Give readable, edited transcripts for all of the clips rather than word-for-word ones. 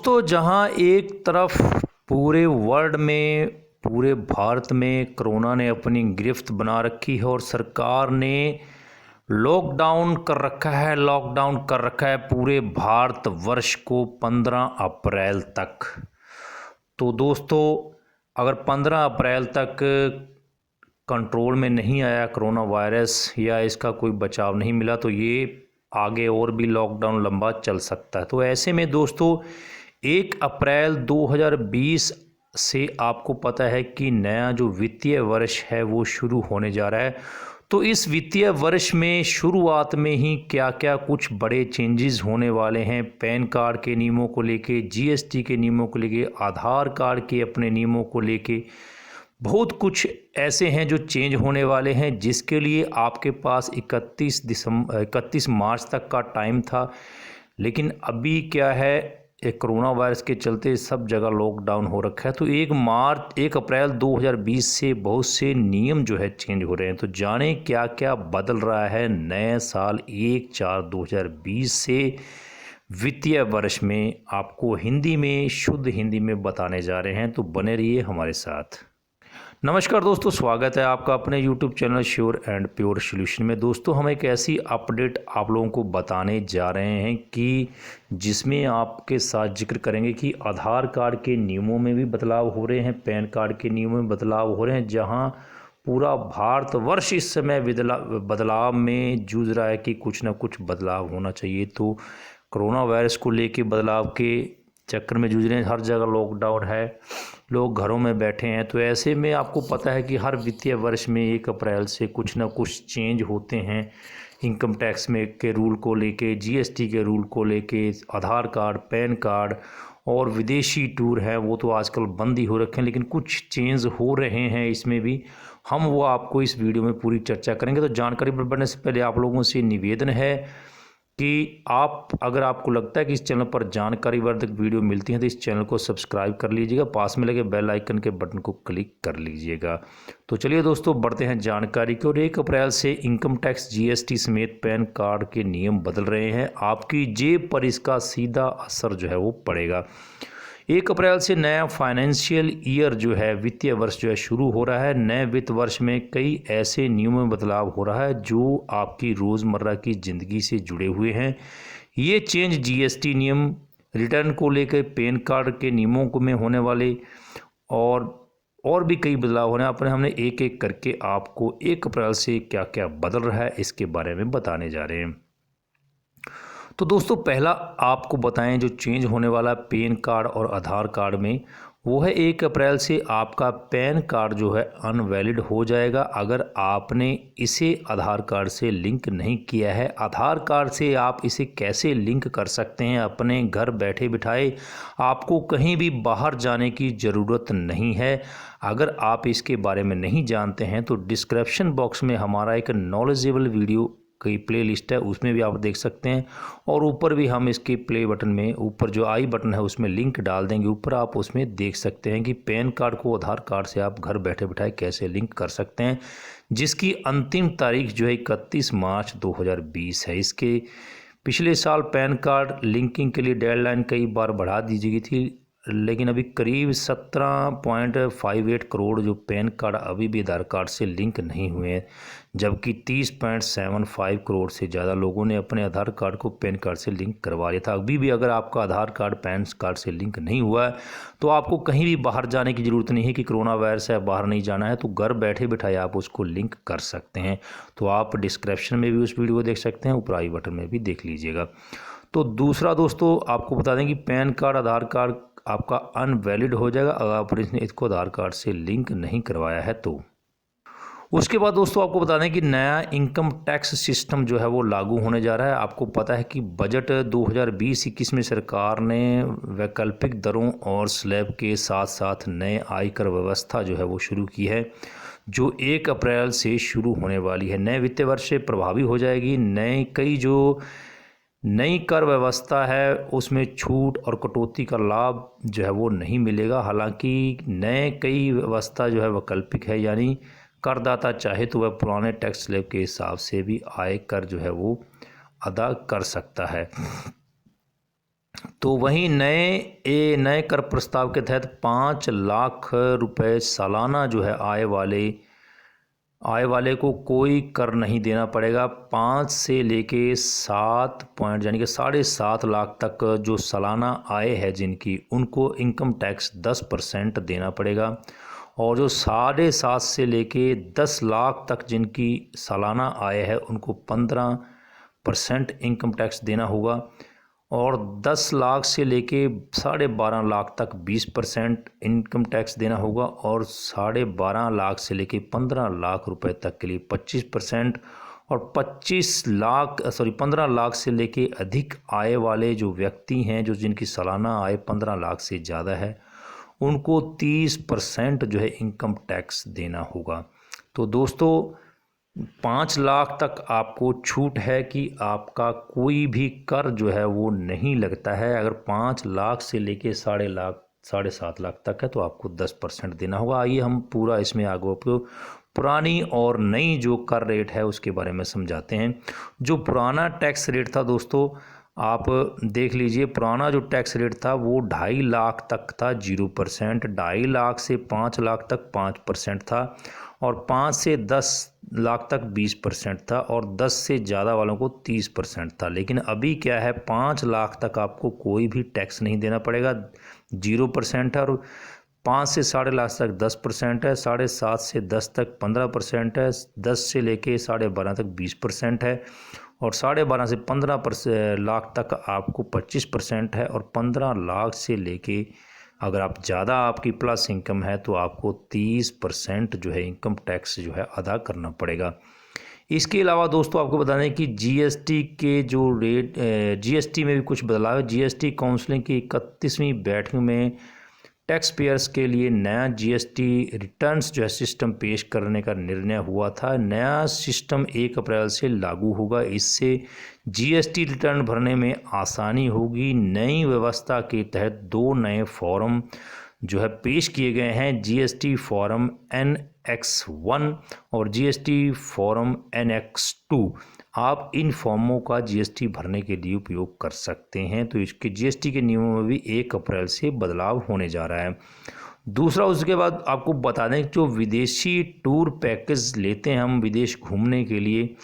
दोस्तों, जहां एक तरफ पूरे वर्ल्ड में, पूरे भारत में कोरोना ने अपनी गिरफ्त बना रखी है और सरकार ने लॉकडाउन कर रखा है पूरे भारतवर्ष को 15 अप्रैल तक। तो दोस्तों, अगर 15 अप्रैल तक कंट्रोल में नहीं आया कोरोना वायरस या इसका कोई बचाव नहीं मिला तो ये आगे और भी लॉकडाउन लंबा चल सकता है। तो ऐसे में दोस्तों 1 अप्रैल 2020 से आपको पता है कि नया जो वित्तीय वर्ष है वो शुरू होने जा रहा है। तो इस वित्तीय वर्ष में शुरुआत में ही क्या क्या कुछ बड़े चेंजेस होने वाले हैं, पैन कार्ड के नियमों को लेके, जीएसटी के नियमों को लेके, आधार कार्ड के अपने नियमों को लेके, बहुत कुछ ऐसे हैं जो चेंज होने वाले हैं, जिसके लिए आपके पास 31 मार्च तक का टाइम था। लेकिन अभी क्या है, कोरोना वायरस के चलते सब जगह लॉकडाउन हो रखा है। तो 1 अप्रैल 2020 से बहुत से नियम जो है चेंज हो रहे हैं। तो जाने क्या क्या बदल रहा है नए साल 1/4/2020 से वित्तीय वर्ष में, आपको हिंदी में, शुद्ध हिंदी में बताने जा रहे हैं। तो बने रहिए हमारे साथ। नमस्कार दोस्तों, स्वागत है आपका अपने YouTube channel sure and pure solution में। दोस्तों, हम एक ऐसी अपडेट आप लोगों को बताने जा रहे हैं कि जिसमें आपके साथ जिक्र करेंगे कि आधार कार्ड के नियमों में भी बदलाव हो रहे हैं, पैन कार्ड के नियमों में बदलाव हो रहे हैं। जहां पूरा भारतवर्ष इस समय बदलाव में जूझ रहा है कि कुछ ना कुछ बदलाव होना चाहिए। तो कोरोना वायरस को लेके बदलाव के चक्कर में जूझ रहे हैं, हर जगह लॉकडाउन है, लोग घरों में बैठे हैं। तो ऐसे में आपको पता है कि हर वित्तीय वर्ष में 1 अप्रैल से कुछ ना कुछ चेंज होते हैं, इनकम टैक्स में के रूल को लेके, जीएसटी के रूल को लेके, आधार कार्ड, पैन कार्ड और विदेशी टूर हैं वो तो आजकल बंद ही हो रखे हैं, लेकिन कुछ चेंज हो रहे हैं इसमें भी। हम वो आपको इस वीडियो में पूरी चर्चा करेंगे। तो जानकारी पर बढ़ने से पहले आप लोगों से निवेदन है कि अगर आपको लगता है कि इस चैनल पर जानकारी वर्धक वीडियो मिलती है तो इस चैनल को सब्सक्राइब कर लीजिएगा, पास में लगे बेल आइकन के बटन को क्लिक कर लीजिएगा। तो चलिए दोस्तों, बढ़ते हैं जानकारी की ओर। 1 अप्रैल से इनकम टैक्स, जीएसटी समेत पैन कार्ड के नियम बदल रहे हैं। आपकी जेब पर इसका सीधा असर जो है वो पड़ेगा। 1 अप्रैल से नया फाइनेंशियल ईयर जो है, वित्तीय वर्ष जो है शुरू हो रहा है। नए वित्त वर्ष में कई ऐसे नियमों में बदलाव हो रहा है जो आपकी रोज़मर्रा की ज़िंदगी से जुड़े हुए हैं। ये चेंज जीएसटी नियम, रिटर्न को लेकर, पैन कार्ड के नियमों को में होने वाले और भी कई बदलाव होने हैं। हमने एक एक करके आपको 1 अप्रैल से क्या क्या बदल रहा है इसके बारे में बताने जा रहे हैं। तो दोस्तों, पहला आपको बताएं जो चेंज होने वाला पैन कार्ड और आधार कार्ड में, वो है 1 अप्रैल से आपका पैन कार्ड जो है अनवैलिड हो जाएगा अगर आपने इसे आधार कार्ड से लिंक नहीं किया है। आधार कार्ड से आप इसे कैसे लिंक कर सकते हैं अपने घर बैठे बिठाए, आपको कहीं भी बाहर जाने की ज़रूरत नहीं है। अगर आप इसके बारे में नहीं जानते हैं तो डिस्क्रिप्शन बॉक्स में हमारा एक नॉलेजेबल वीडियो की प्ले लिस्ट है, उसमें भी आप देख सकते हैं। और ऊपर भी हम इसके प्ले बटन में, ऊपर जो आई बटन है उसमें लिंक डाल देंगे, ऊपर आप उसमें देख सकते हैं कि पैन कार्ड को आधार कार्ड से आप घर बैठे बिठाए कैसे लिंक कर सकते हैं, जिसकी अंतिम तारीख जो है 31 मार्च 2020 है। इसके पिछले साल पैन कार्ड लिंकिंग के लिए डेडलाइन कई बार बढ़ा दी गई थी, लेकिन अभी करीब 17.58 करोड़ जो पैन कार्ड अभी भी आधार कार्ड से लिंक नहीं हुए हैं, जबकि 30.75 करोड़ से ज़्यादा लोगों ने अपने आधार कार्ड को पैन कार्ड से लिंक करवा लिया था। अभी भी अगर आपका आधार कार्ड पैन कार्ड से लिंक नहीं हुआ है तो आपको कहीं भी बाहर जाने की ज़रूरत नहीं है कि कोरोना वायरस है, बाहर नहीं जाना है, तो घर बैठे बिठाए आप उसको लिंक कर सकते हैं। तो आप डिस्क्रिप्शन में भी उस वीडियो को देख सकते हैं, ऊपर आई बटन में भी देख लीजिएगा। तो दूसरा दोस्तों, आपको बता दें कि पैन कार्ड, आधार कार्ड आपका अनवैलिड हो जाएगा अगर आपने इसको आधार कार्ड से लिंक नहीं करवाया है तो। उसके बाद दोस्तों, आपको बता दें कि नया इनकम टैक्स सिस्टम जो है वो लागू होने जा रहा है। आपको पता है कि बजट 2020-21 में सरकार ने वैकल्पिक दरों और स्लैब के साथ साथ नए आयकर व्यवस्था जो है वो शुरू की है, जो 1 अप्रैल से शुरू होने वाली है। नए वित्तीय वर्ष से प्रभावी हो जाएगी। नई कर व्यवस्था है उसमें छूट और कटौती का लाभ जो है वो नहीं मिलेगा। हालांकि कई व्यवस्था जो है वैकल्पिक है, यानी करदाता चाहे तो वह पुराने टैक्स स्लैब के हिसाब से भी आयकर जो है वो अदा कर सकता है। तो वहीं नए कर प्रस्ताव के तहत 5 लाख रुपए सालाना जो है आय वाले को कोई कर नहीं देना पड़ेगा। 5 से लेके 7 पॉइंट यानी कि 7.5 लाख तक जो सालाना आय है जिनकी, उनको इनकम टैक्स 10% देना पड़ेगा। और जो 7.5 से लेके 10 लाख तक जिनकी सालाना आय है उनको 15% इनकम टैक्स देना होगा। और 10 लाख से लेके 12.5 लाख तक 20% इनकम टैक्स देना होगा। और 12.5 लाख से लेके 15 लाख रुपए तक के लिए 25%। और 15 लाख से लेके अधिक आय वाले जो व्यक्ति हैं, जो जिनकी सालाना आय 15 लाख से ज़्यादा है, उनको 30% जो है इनकम टैक्स देना होगा। तो दोस्तों 5 लाख तक आपको छूट है कि आपका कोई भी कर जो है वो नहीं लगता है। अगर 5 लाख से लेके 7.5 लाख तक है तो आपको 10% देना होगा। आइए हम पूरा इसमें आगे आपको पुरानी और नई जो कर रेट है उसके बारे में समझाते हैं। जो पुराना टैक्स रेट था दोस्तों, आप देख लीजिए, पुराना जो टैक्स रेट था वो 2.5 लाख तक था 0%, 2.5 लाख से 5 लाख तक 5% था, और 5 से 10 लाख तक 20% था, और 10 से ज़्यादा वालों को 30% था। लेकिन अभी क्या है, 5 लाख तक आपको कोई भी टैक्स नहीं देना पड़ेगा, 0% है। और 5 से 7.5 लाख तक 10% है, 7.5 से 10 तक 15% है, 10 से लेके 12.5 तक 20% है, और 12.5 से 15 लाख तक आपको 25% है, और 15 लाख से लेके अगर आप ज़्यादा आपकी प्लस इनकम है तो आपको 30% जो है इनकम टैक्स जो है अदा करना पड़ेगा। इसके अलावा दोस्तों आपको बता दें कि जीएसटी के जो रेट, जीएसटी में भी कुछ बदलाव है। जीएसटी काउंसिल की 31वीं बैठक में टैक्स पेयर्स के लिए नया जीएसटी रिटर्न्स जो है सिस्टम पेश करने का निर्णय हुआ था। नया सिस्टम 1 अप्रैल से लागू होगा। इससे जीएसटी रिटर्न भरने में आसानी होगी। नई व्यवस्था के तहत 2 नए फॉर्म जो है पेश किए गए हैं, जीएसटी फॉर्म NX1 और जीएसटी फॉर्म NX2। आप इन फॉर्मों का जीएसटी भरने के लिए उपयोग कर सकते हैं। तो इसके जीएसटी के नियमों में भी 1 अप्रैल से बदलाव होने जा रहा है। दूसरा, उसके बाद आपको बता दें, जो विदेशी टूर पैकेज लेते हैं हम विदेश घूमने के लिए,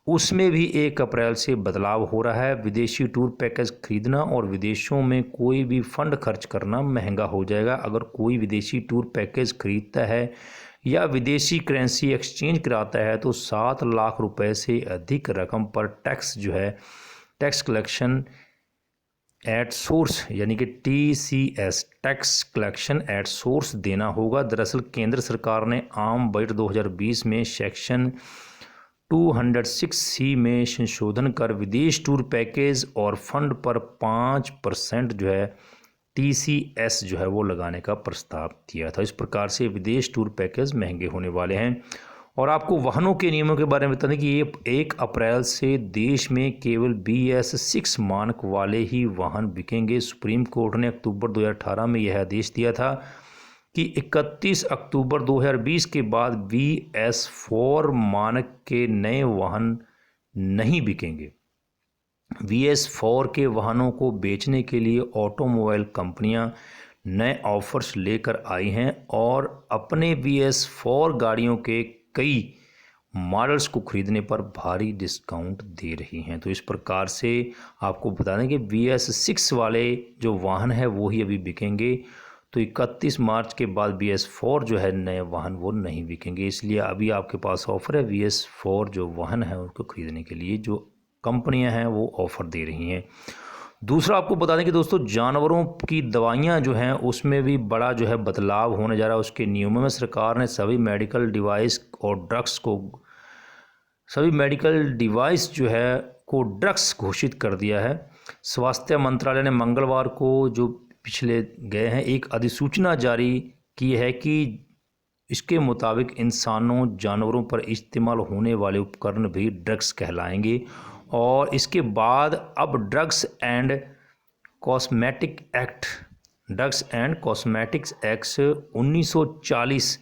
उसमें भी 1 अप्रैल से बदलाव हो रहा है। विदेशी टूर पैकेज खरीदना और विदेशों में कोई भी फंड खर्च करना महंगा हो जाएगा। अगर कोई विदेशी टूर पैकेज खरीदता है या विदेशी करेंसी एक्सचेंज कराता है तो 7 लाख रुपए से अधिक रकम पर टैक्स जो है, टैक्स कलेक्शन एट सोर्स यानी कि TCS, tax collection at source देना होगा। दरअसल केंद्र सरकार ने आम बजट 2020 में सेक्शन 206C में संशोधन कर विदेश टूर पैकेज और फंड पर 5% जो है TCS जो है वो लगाने का प्रस्ताव दिया था। इस प्रकार से विदेश टूर पैकेज महंगे होने वाले हैं। और आपको वाहनों के नियमों के बारे में बता दें कि ये 1 अप्रैल से देश में केवल BS6 मानक वाले ही वाहन बिकेंगे। सुप्रीम कोर्ट ने अक्टूबर 2018 में यह आदेश दिया था कि 31 अक्टूबर 2020 के बाद BS4 मानक के नए वाहन नहीं बिकेंगे। BS4 के वाहनों को बेचने के लिए ऑटोमोबाइल कंपनियां नए ऑफर्स लेकर आई हैं और अपने BS4 गाड़ियों के कई मॉडल्स को खरीदने पर भारी डिस्काउंट दे रही हैं। तो इस प्रकार से आपको बता दें कि BS6 वाले जो वाहन है वो ही अभी बिकेंगे। तो 31 मार्च के बाद BS4 जो है नए वाहन वो नहीं बिकेंगे। इसलिए अभी आपके पास ऑफ़र है BS4 जो वाहन है उनको खरीदने के लिए, जो कंपनियां हैं वो ऑफ़र दे रही हैं। दूसरा आपको बता दें कि दोस्तों जानवरों की दवाइयां जो हैं उसमें भी बड़ा जो है बदलाव होने जा रहा है। उसके नियमों में सरकार ने सभी मेडिकल डिवाइस जो है को ड्रग्स घोषित कर दिया है। स्वास्थ्य मंत्रालय ने मंगलवार को जो पिछले गए हैं एक अधिसूचना जारी की है कि इसके मुताबिक इंसानों जानवरों पर इस्तेमाल होने वाले उपकरण भी ड्रग्स कहलाएंगे। और इसके बाद अब drugs and cosmetics act 1940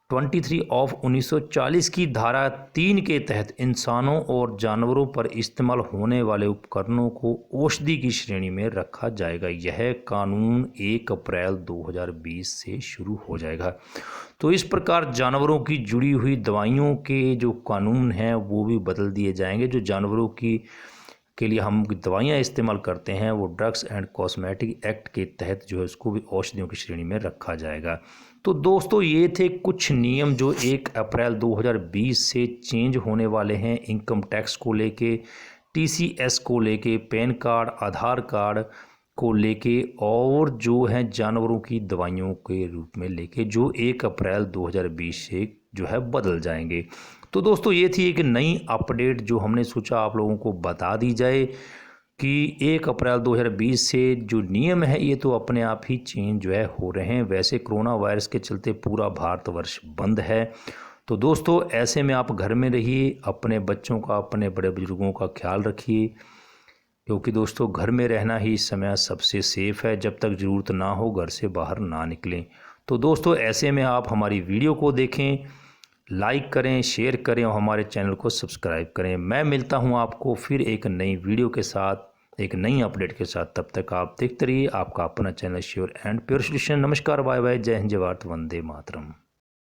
23 of 1940 की धारा 3 के तहत इंसानों और जानवरों पर इस्तेमाल होने वाले उपकरणों को औषधि की श्रेणी में रखा जाएगा। यह कानून 1 अप्रैल 2020 से शुरू हो जाएगा। तो इस प्रकार जानवरों की जुड़ी हुई दवाइयों के जो कानून हैं वो भी बदल दिए जाएंगे। जो जानवरों की के लिए हम दवाइयाँ इस्तेमाल करते हैं वो ड्रग्स एंड कॉस्मेटिक एक्ट के तहत जो है उसको भी औषधियों की श्रेणी में रखा जाएगा। तो दोस्तों ये थे कुछ नियम जो 1 अप्रैल 2020 से चेंज होने वाले हैं इनकम टैक्स को लेके, TCS को लेके, पैन कार्ड, आधार कार्ड को लेके और जो है जानवरों की दवाइयों के रूप में लेके जो 1 अप्रैल 2020 से जो है बदल जाएंगे। तो दोस्तों ये थी एक नई अपडेट जो हमने सोचा आप लोगों को बता दी जाए कि 1 अप्रैल 2020 से जो नियम है ये तो अपने आप ही चेंज जो है हो रहे हैं। वैसे कोरोना वायरस के चलते पूरा भारतवर्ष बंद है। तो दोस्तों ऐसे में आप घर में रहिए, अपने बच्चों का, अपने बड़े बुजुर्गों का ख्याल रखिए, क्योंकि दोस्तों घर में रहना ही इस समय सबसे सेफ़ है। जब तक ज़रूरत ना हो घर से बाहर ना निकलें। तो दोस्तों ऐसे में आप हमारी वीडियो को देखें, लाइक करें, शेयर करें और हमारे चैनल को सब्सक्राइब करें। मैं मिलता हूं आपको फिर एक नई वीडियो के साथ, एक नई अपडेट के साथ। तब तक आप देखते रहिए आपका अपना channel sure and pure solution. नमस्कार, बाय बाय, जय हिंद, जय भारत, वंदे मातरम।